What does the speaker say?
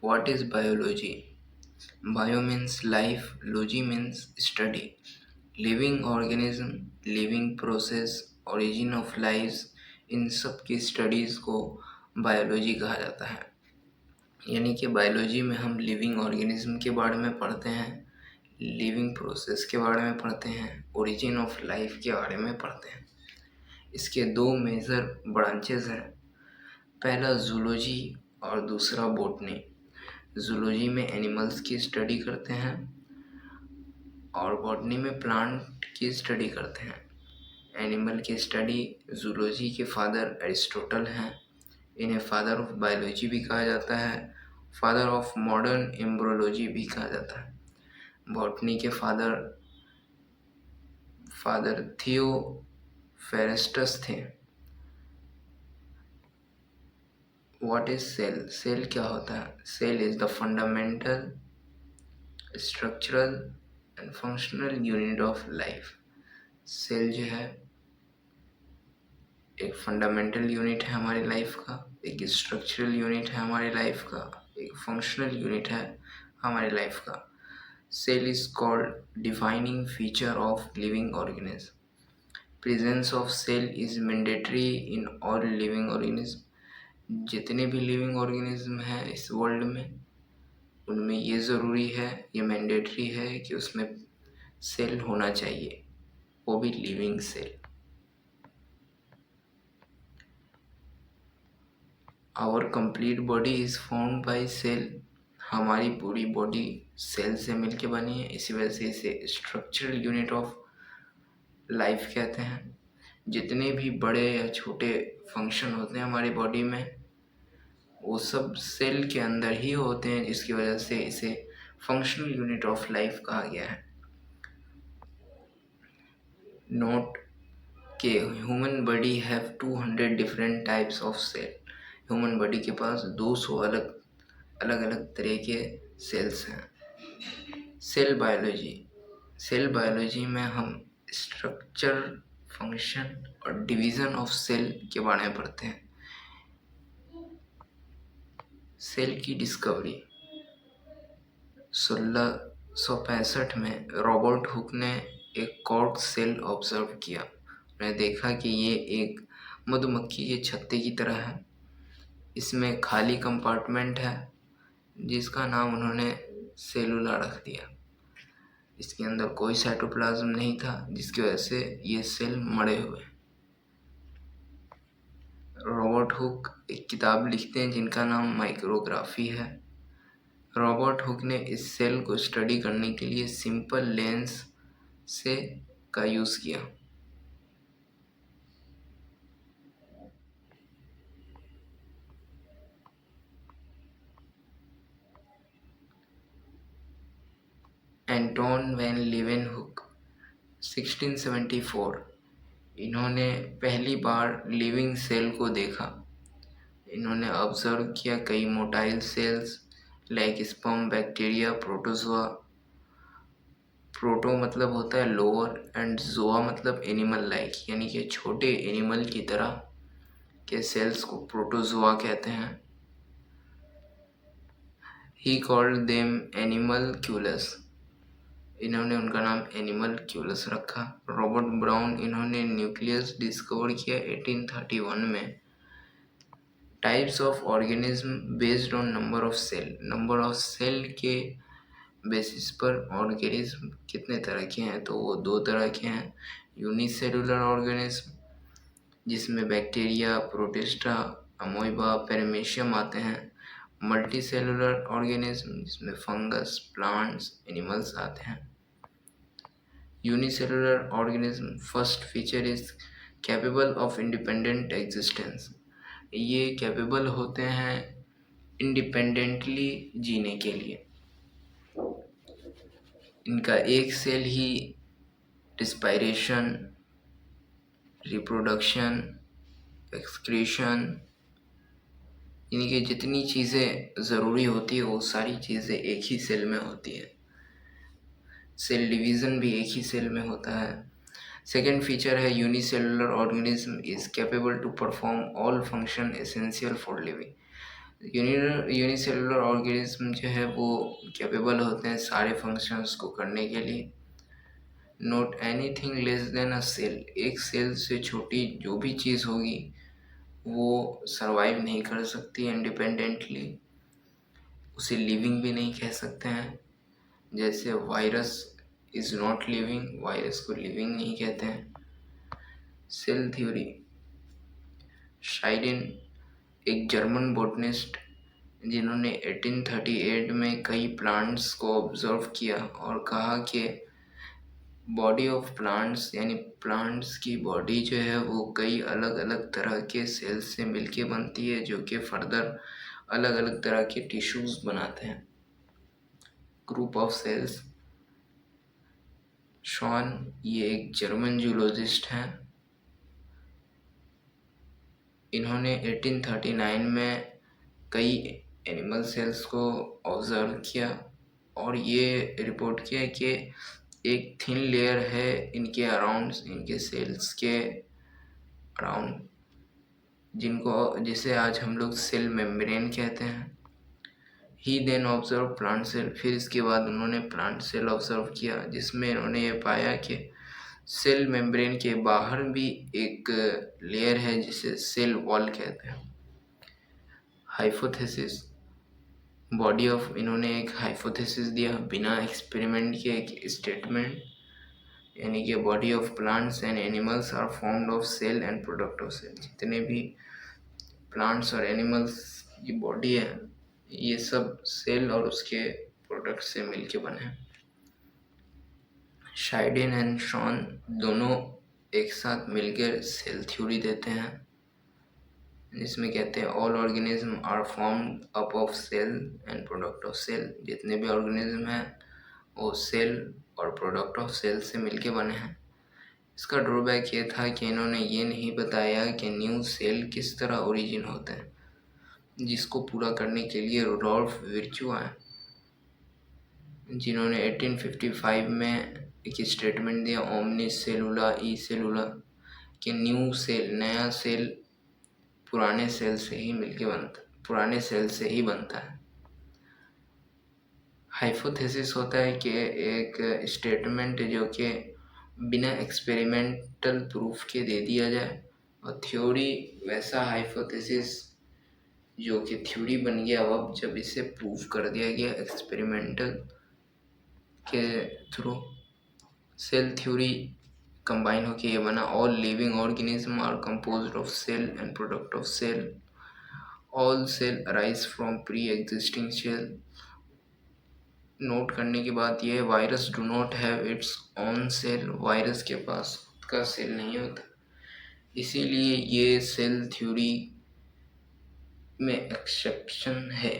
What is biology? Bio means life, logy means study. Living organism, living process, origin of lives, इन सब की studies को biology कहा जाता है। यानी कि बायोलॉजी में हम लिविंग ऑर्गेनिज्म के बारे में पढ़ते हैं, लिविंग प्रोसेस के बारे में पढ़ते हैं, ओरिजिन ऑफ लाइफ के बारे में पढ़ते हैं। इसके दो मेजर ब्रांचेस हैं, पहला जूलॉजी और दूसरा बॉटनी। जूलॉजी में एनिमल्स की स्टडी करते हैं और बॉटनी में प्लांट की स्टडी करते हैं। एनिमल की स्टडी जूलॉजी के फादर एरिस्टोटल हैं। इन्हें फादर ऑफ बायोलॉजी भी कहा जाता है, फादर ऑफ मॉडर्न एम्ब्रोलॉजी भी कहा जाता है। बॉटनी के फादर थियोफेरेस्टस थे। What is cell? सेल क्या होता है? Cell is the fundamental structural and functional unit of life. Cell जो है एक फंडामेंटल यूनिट है हमारी लाइफ का, एक स्ट्रक्चरल यूनिट है हमारी लाइफ का, एक फंक्शनल यूनिट है हमारी लाइफ का। Cell is called defining feature of living organism. Presence of cell is mandatory in all living organism. जितने भी लिविंग ऑर्गेनिज्म हैं इस वर्ल्ड में, उनमें ये ज़रूरी है, ये मैंडेटरी है कि उसमें सेल होना चाहिए, वो भी living cell. Our complete body is formed by cell. हमारी पूरी बॉडी सेल से मिलके बनी है, इसी वजह से इसे स्ट्रक्चरल यूनिट ऑफ लाइफ कहते हैं। जितने भी बड़े या छोटे फंक्शन होते हैं हमारी बॉडी में, वो सब सेल के अंदर ही होते हैं, जिसकी वजह से इसे फंक्शनल यूनिट ऑफ लाइफ कहा गया है। नोट के human body have 200 different types of cell. Human body के पास 200 अलग अलग तरह के सेल्स हैं। सेल बायोलॉजी में हम स्ट्रक्चर, फंक्शन और डिवीज़न ऑफ सेल के बारे में पढ़ते हैं। सेल की डिस्कवरी 1665 में रॉबर्ट हुक ने एक कॉर्क सेल ऑब्जर्व किया। उन्होंने देखा कि ये एक मधुमक्खी के छत्ते की तरह है। इसमें खाली कंपार्टमेंट है जिसका नाम उन्होंने सेलुला रख दिया। इसके अंदर कोई साइटोप्लाज्म नहीं था, जिसकी वजह से ये सेल मरे हुए। रॉबर्ट हुक एक किताब लिखते हैं जिनका नाम माइक्रोग्राफी है। रॉबर्ट हुक ने इस सेल को स्टडी करने के लिए सिंपल लेंस से का यूज़ किया। एंटोन वैन लीवेनहुक 1674, इन्होंने पहली बार लिविंग सेल को देखा। इन्होंने ऑब्जर्व किया कई motile sales like sperm, bacteria, protozoa. Proto मतलब होता है लोअर एंड जोआ मतलब एनिमल लाइक, यानी कि छोटे एनिमल की तरह के सेल्स को प्रोटोजोआ कहते हैं। He called them animalcules. इन्होंने उनका नाम एनिमलक्यूलस रखा। रॉबर्ट ब्राउन, इन्होंने न्यूक्लियस डिस्कवर किया 1831 में। Types of organism based on number of cell. Number of cell के बेसिस पर ऑर्गेनिज्म कितने तरह के हैं, तो वो 2 तरह के हैं। यूनिसेलुलर ऑर्गेनिज्म जिसमें बैक्टीरिया, प्रोटिस्टा, अमोइबा, पेरिमेशियम आते हैं। मल्टी सेलुलर ऑर्गेनिज्म जिसमें फंगस, प्लांट्स, एनिमल्स आते हैं। Unicellular organism first feature is capable of independent existence. ये कैपेबल होते हैं इंडिपेंडेंटली जीने के लिए। इनका एक सेल ही रिस्पायरेशन, रिप्रोडक्शन, एक्सक्रीशन, यानी कि जितनी चीज़ें ज़रूरी होती है वो सारी चीज़ें एक ही सेल में होती है। सेल डिवीज़न भी एक ही सेल में होता है। सेकेंड फीचर है unicellular organism is capable to perform all function essential for living. Unicellular organism जो है वो कैपेबल होते हैं सारे फंक्शंस को करने के लिए। Not anything less than a cell, एक सेल से छोटी जो भी चीज़ होगी वो सरवाइव नहीं कर सकती इंडिपेंडेंटली, उसे लिविंग भी नहीं कह सकते हैं। जैसे virus is not living, virus को लिविंग नहीं कहते हैं। सेल थ्योरी, शाइडिन एक जर्मन बोटनिस्ट जिन्होंने 1838 में कई प्लांट्स को ऑब्जर्व किया और कहा कि बॉडी ऑफ प्लांट्स यानी प्लांट्स की बॉडी जो है वो कई अलग अलग तरह के सेल्स से मिलके बनती है जो कि फर्दर अलग अलग तरह के टिश्यूज बनाते हैं, ग्रुप ऑफ सेल्स। शॉन ये एक जर्मन जूलॉजिस्ट हैं, इन्होंने 1839 में कई एनिमल सेल्स को ऑब्जर्व किया और ये रिपोर्ट किया कि एक थिन लेयर है इनके अराउंड, इनके सेल्स के अराउंड, जिसे आज हम लोग सेल मेम्ब्रेन कहते हैं। ही देन ऑब्जर्व प्लांट सेल, फिर इसके बाद उन्होंने प्लांट सेल ऑब्जर्व किया जिसमें इन्होंने ये पाया कि सेल मेम्ब्रेन के बाहर भी एक लेयर है जिसे सेल वॉल कहते हैं। हाइपोथेसिस, बॉडी ऑफ, इन्होंने एक हाइपोथेसिस दिया बिना एक्सपेरिमेंट के, एक स्टेटमेंट, यानी कि body of plants and animals are formed of cell and product of cell. जितने भी प्लांट्स और एनिमल्स की बॉडी है ये सब सेल और उसके प्रोडक्ट से मिलके बने हैं। शाइडिन एंड शॉन दोनों एक साथ मिलकर सेल थ्योरी देते हैं जिसमें कहते हैं all organism are formed up of cell and product of cell. जितने भी ऑर्गेनिज्म हैं वो सेल और प्रोडक्ट ऑफ सेल से मिलके बने हैं। इसका ड्रॉबैक ये था कि इन्होंने ये नहीं बताया कि न्यू सेल किस तरह ओरिजिन होते हैं, जिसको पूरा करने के लिए रुडोल्फ विर्चू आए जिन्होंने 1855 में एक स्टेटमेंट दिया ओमनी सेलुला ई सेलुला, कि न्यू सेल, नया सेल पुराने सेल से ही मिलके बनता, पुराने सेल से ही बनता है। हाइपोथेसिस होता है कि एक स्टेटमेंट जो कि बिना एक्सपेरिमेंटल प्रूफ के दे दिया जाए, और थ्योरी वैसा हाइपोथेसिस जो कि थ्योरी बन गया अब जब इसे प्रूफ कर दिया गया एक्सपेरिमेंटल के थ्रू। सेल थ्योरी कंबाइन होके ये बना all living organism are composed of cell and product of cell, all cell arise from pre existing cell. Note करने की बात यह है virus do not have its own cell, virus के पास खुद का सेल नहीं होता, इसीलिए ये सेल थ्योरी में एक्सेप्शन है।